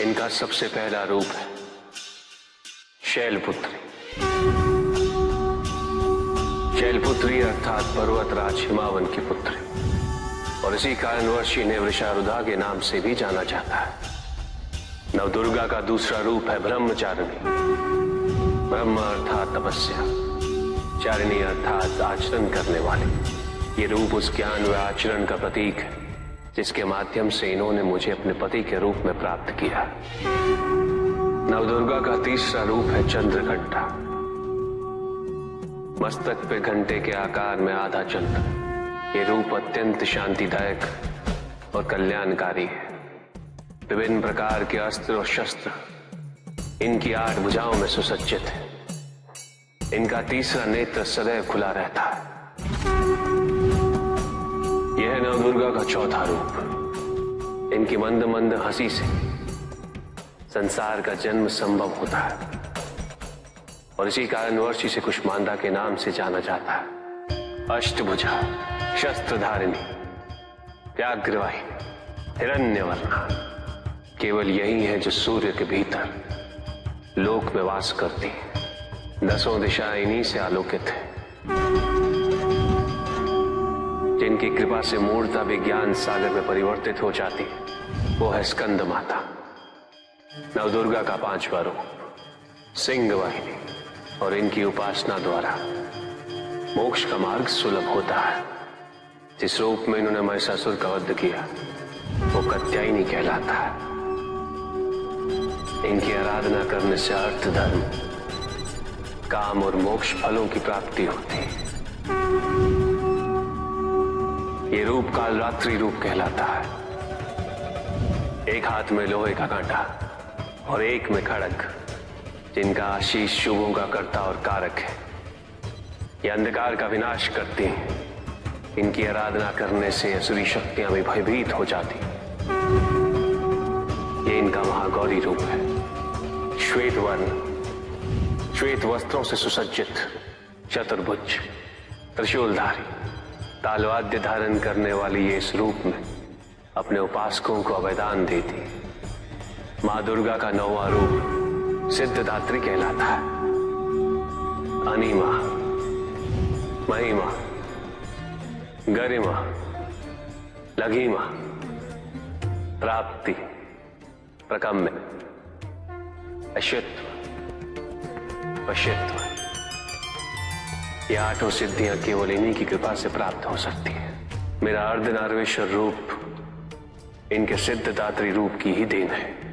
इनका सबसे पहला रूप है शैलपुत्री। शैलपुत्री अर्थात पर्वतराज हिमावन की पुत्री, और इसी कारणवश इन्हें वृषारुधा के नाम से भी जाना जाता है। नवदुर्गा का दूसरा रूप है ब्रह्मचारिणी। ब्रह्म अर्थात तपस्या, चारिणी अर्थात आचरण करने वाले। ये रूप उस ज्ञान व आचरण का प्रतीक है जिसके माध्यम से इन्होंने मुझे अपने पति के रूप में प्राप्त किया। नवदुर्गा का तीसरा रूप है चंद्रघंटा। मस्तक पे घंटे के आकार में आधा चंद्र। ये रूप अत्यंत शांतिदायक और कल्याणकारी है। विभिन्न प्रकार के अस्त्र और शस्त्र इनकी 8 भुजाओं में सुसज्जित है। इनका तीसरा नेत्र सदैव खुला रहता है। यह है नवदुर्गा का चौथा रूप। इनकी मंद मंद हंसी से संसार का जन्म संभव होता है, और इसी कारणवश इसे कुष्मांडा के नाम से जाना जाता है। अष्टभुजा, शस्त्रधारिणी, व्याघ्रवाहिनी, हिरण्यवर्णा, केवल यही है जो सूर्य के भीतर लोक में वास करती है। 10 दिशाएं इन्हीं से आलोकित है। जिनकी कृपा से मूर्ता विज्ञान सागर में परिवर्तित हो जाती है, वो है स्कंद माता। नवदुर्गा का 5वां रूप सिंह वाहिनी, और इनकी उपासना द्वारा मोक्ष का मार्ग सुलभ होता है। जिस रूप में इन्होंने महिषासुर का वध किया वो कात्यायनी कहलाता है। इनकी आराधना करने से अर्थ, धर्म, काम और मोक्ष फलों की प्राप्ति होती है। ये रूप कालरात्रि रूप कहलाता है। एक हाथ में लोहे का कांटा और एक में खड़ग, जिनका आशीष शुभों का कर्ता और कारक है। ये अंधकार का विनाश करती हैं। इनकी आराधना करने से असुरी शक्तियां भी भयभीत हो जाती। ये इनका महागौरी रूप है। श्वेत वर्ण, श्वेत वस्त्रों से सुसज्जित, चतुर्भुज, त्रिशूलधारी, तालवाद्य धारण करने वाली ये इस रूप में अपने उपासकों को अभयदान देती। मां दुर्गा का 9वां रूप सिद्धदात्री कहलाता है। अनिमा, महिमा, गरिमा, लघिमा, प्राप्ति, प्रकम्य, अश्वित्व, वशित्व, ये 8 सिद्धियां केवल इन्हीं की कृपा से प्राप्त हो सकती है। मेरा अर्धनारीश्वर रूप इनके सिद्धदात्री रूप की ही देन है।